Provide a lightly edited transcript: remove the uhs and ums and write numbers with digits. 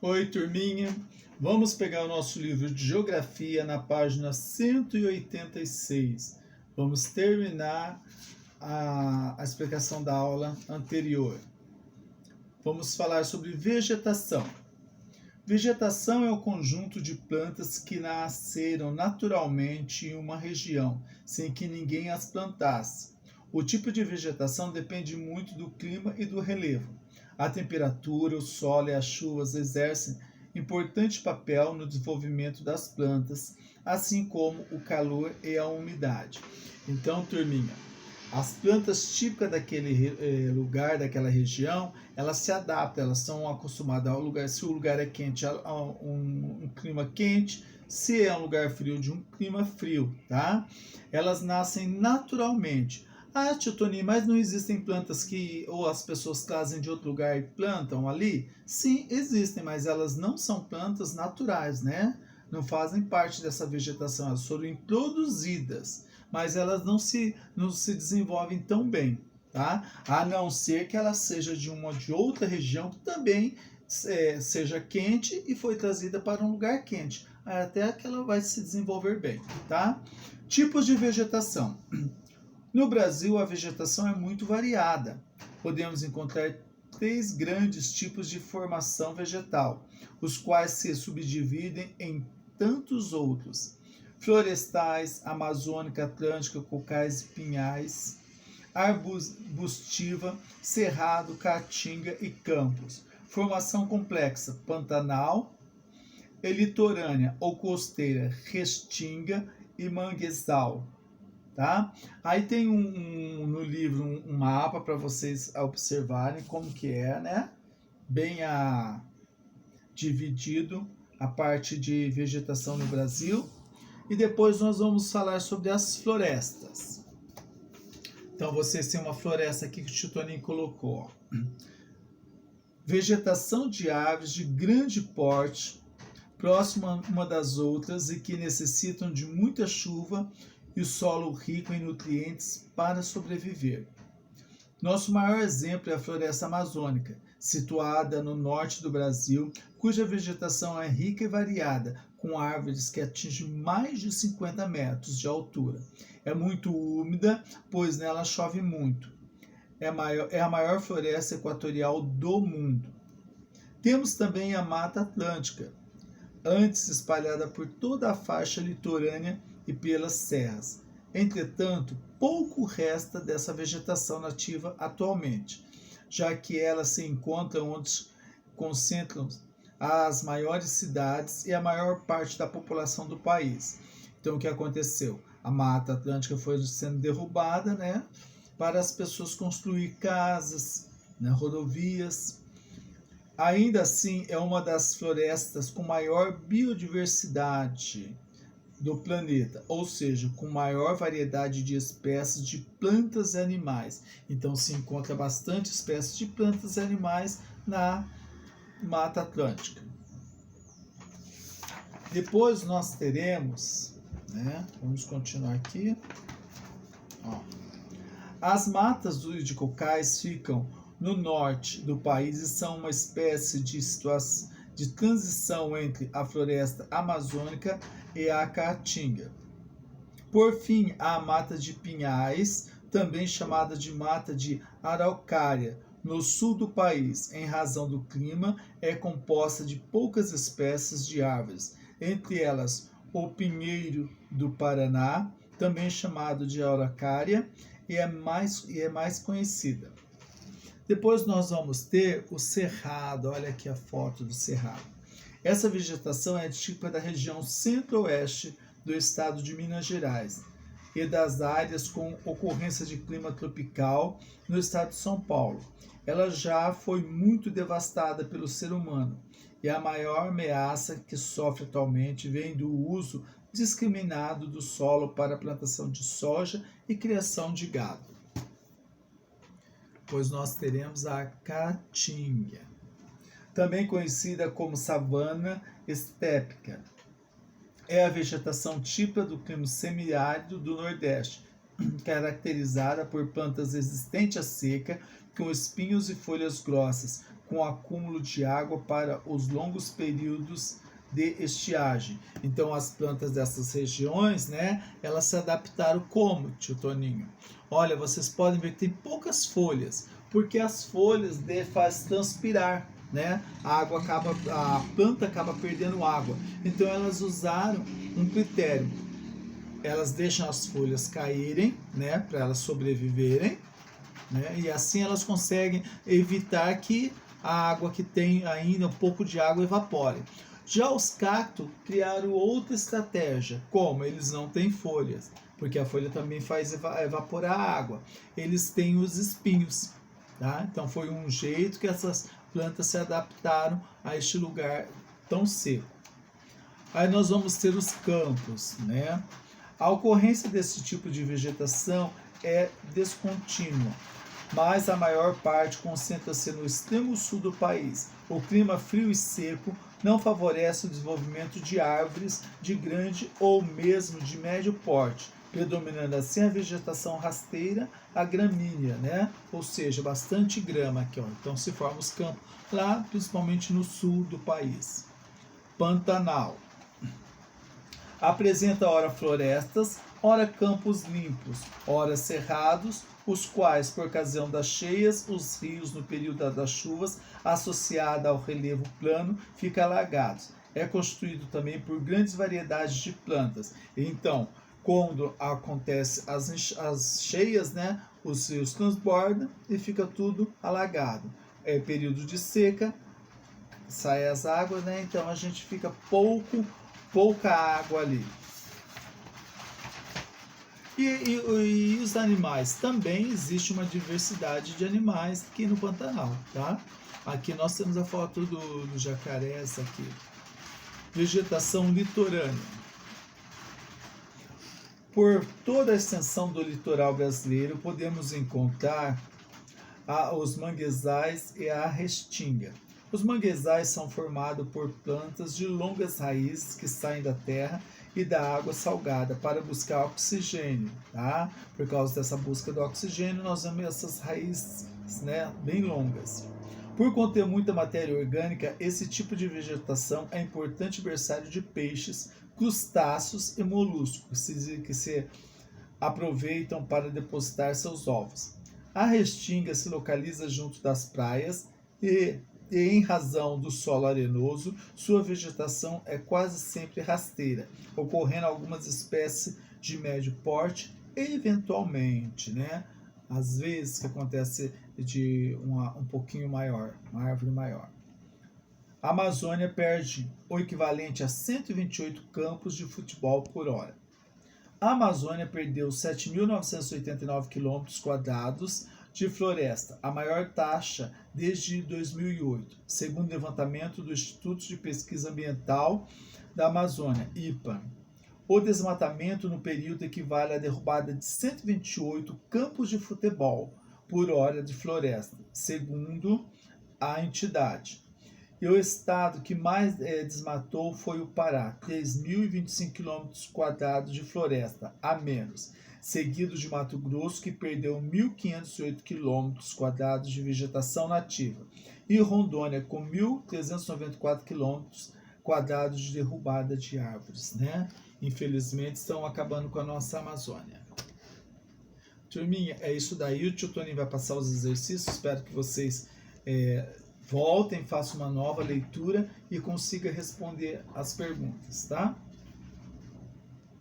Oi, turminha. Vamos pegar o nosso livro de Geografia na página 186. Vamos terminar a explicação da aula anterior. Vamos falar sobre vegetação. Vegetação é o conjunto de plantas que nasceram naturalmente em uma região, sem que ninguém as plantasse. O tipo de vegetação depende muito do clima e do relevo. A temperatura, o solo e as chuvas exercem importante papel no desenvolvimento das plantas, assim como o calor e a umidade. Então, turminha, as plantas típicas daquele lugar, daquela região, elas se adaptam, elas são acostumadas ao lugar. Se o lugar é quente, a um clima quente. Se é um lugar frio, de um clima frio, tá? Elas nascem naturalmente. Ah, tio Tony, mas não existem plantas que ou as pessoas trazem de outro lugar e plantam ali? Sim, existem, mas elas não são plantas naturais, né? Não fazem parte dessa vegetação, elas foram introduzidas, mas elas não se desenvolvem tão bem, tá? A não ser que ela seja de outra região que também seja quente e foi trazida para um lugar quente, até que ela vai se desenvolver bem, tá? Tipos de vegetação. No Brasil, a vegetação é muito variada. Podemos encontrar 3 grandes tipos de formação vegetal, os quais se subdividem em tantos outros: florestais, amazônica, atlântica, cocais e pinhais, arbustiva, cerrado, caatinga e campos. Formação complexa: pantanal e litorânea ou costeira, restinga e manguezal. Tá? Aí tem no livro um mapa para vocês observarem como que é, né? Bem dividido a parte de vegetação no Brasil. E depois nós vamos falar sobre as florestas. Então vocês têm uma floresta aqui que o Titoninho colocou. Ó. Vegetação de árvores de grande porte, próxima uma das outras e que necessitam de muita chuva e o solo rico em nutrientes para sobreviver. Nosso maior exemplo é a floresta amazônica, situada no norte do Brasil, cuja vegetação é rica e variada, com árvores que atingem mais de 50 metros de altura. É muito úmida, pois nela chove muito. É a maior floresta equatorial do mundo. Temos também a Mata Atlântica, antes espalhada por toda a faixa litorânea e pelas serras. Entretanto, pouco resta dessa vegetação nativa atualmente, já que ela se encontra onde concentram as maiores cidades e a maior parte da população do país. Então, o que aconteceu? A Mata Atlântica foi sendo derrubada, né, para as pessoas construir casas, né, rodovias. Ainda assim, é uma das florestas com maior biodiversidade do planeta, ou seja, com maior variedade de espécies de plantas e animais. Então se encontra bastante espécies de plantas e animais na Mata Atlântica. Depois nós teremos, né, vamos continuar aqui, ó, as matas de cocais ficam no norte do país e são uma espécie de transição entre a floresta amazônica e a caatinga. Por fim, há a mata de pinhais, também chamada de mata de araucária, no sul do país, em razão do clima, é composta de poucas espécies de árvores, entre elas o pinheiro do Paraná, também chamado de araucária, e é mais conhecida. Depois nós vamos ter o cerrado, olha aqui a foto do cerrado. Essa vegetação é típica da região centro-oeste do estado de Minas Gerais e das áreas com ocorrência de clima tropical no estado de São Paulo. Ela já foi muito devastada pelo ser humano e a maior ameaça que sofre atualmente vem do uso discriminado do solo para a plantação de soja e criação de gado. Pois nós teremos a caatinga, também conhecida como savana estépica. É a vegetação típica do clima semiárido do Nordeste, caracterizada por plantas resistentes à seca, com espinhos e folhas grossas, com acúmulo de água para os longos períodos de estiagem. Então, as plantas dessas regiões, né, elas se adaptaram como, tio Toninho? Olha, vocês podem ver que tem poucas folhas, porque as folhas faz transpirar, né? A planta acaba perdendo água. Então, elas usaram um critério. Elas deixam as folhas caírem, né, para elas sobreviverem, né? E assim elas conseguem evitar que a água que tem ainda, um pouco de água, evapore. Já os cactos criaram outra estratégia. Como? Eles não têm folhas, porque a folha também faz evaporar a água. Eles têm os espinhos. Tá? Então foi um jeito que essas plantas se adaptaram a este lugar tão seco. Aí nós vamos ter os campos, né? A ocorrência desse tipo de vegetação é descontínua, mas a maior parte concentra-se no extremo sul do país. O clima frio e seco não favorece o desenvolvimento de árvores de grande ou mesmo de médio porte, predominando assim a vegetação rasteira, a gramínea, né? Ou seja, bastante grama aqui, ó. Então se forma os campos lá, principalmente no sul do país. Pantanal. Apresenta ora florestas, ora campos limpos, ora cerrados, os quais, por ocasião das cheias, os rios no período das chuvas, associada ao relevo plano, ficam alagados. É constituído também por grandes variedades de plantas. Então, quando acontece as cheias, né, os rios transbordam e fica tudo alagado. É período de seca, sai as águas, né? Então a gente fica pouca água ali. E os animais? Também existe uma diversidade de animais aqui no Pantanal, tá? Aqui nós temos a foto do jacaré, essa aqui. Vegetação litorânea. Por toda a extensão do litoral brasileiro, podemos encontrar os manguezais e a restinga. Os manguezais são formados por plantas de longas raízes que saem da terra e da água salgada para buscar oxigênio, tá? Por causa dessa busca do oxigênio, nós vemos essas raízes, né, bem longas. Por conter muita matéria orgânica, esse tipo de vegetação é importante berçário de peixes, crustáceos e moluscos que se aproveitam para depositar seus ovos. A restinga se localiza junto das praias e em razão do solo arenoso, sua vegetação é quase sempre rasteira, ocorrendo algumas espécies de médio porte, eventualmente, né? Às vezes que acontece de um pouquinho maior, uma árvore maior. A Amazônia perde o equivalente a 128 campos de futebol por hora. A Amazônia perdeu 7.989 km² de floresta, a maior taxa desde 2008, segundo o levantamento do Instituto de Pesquisa Ambiental da Amazônia, IPA. O desmatamento no período equivale à derrubada de 128 campos de futebol por hora de floresta, segundo a entidade. E o estado que mais desmatou foi o Pará, 3.025 km² de floresta, a menos, seguido de Mato Grosso, que perdeu 1.508 km² de vegetação nativa, e Rondônia, com 1.394 km² de derrubada de árvores, né? Infelizmente, estão acabando com a nossa Amazônia. Turminha, é isso daí. O tio Toninho vai passar os exercícios. Espero que vocês voltem, façam uma nova leitura e consigam responder as perguntas, tá?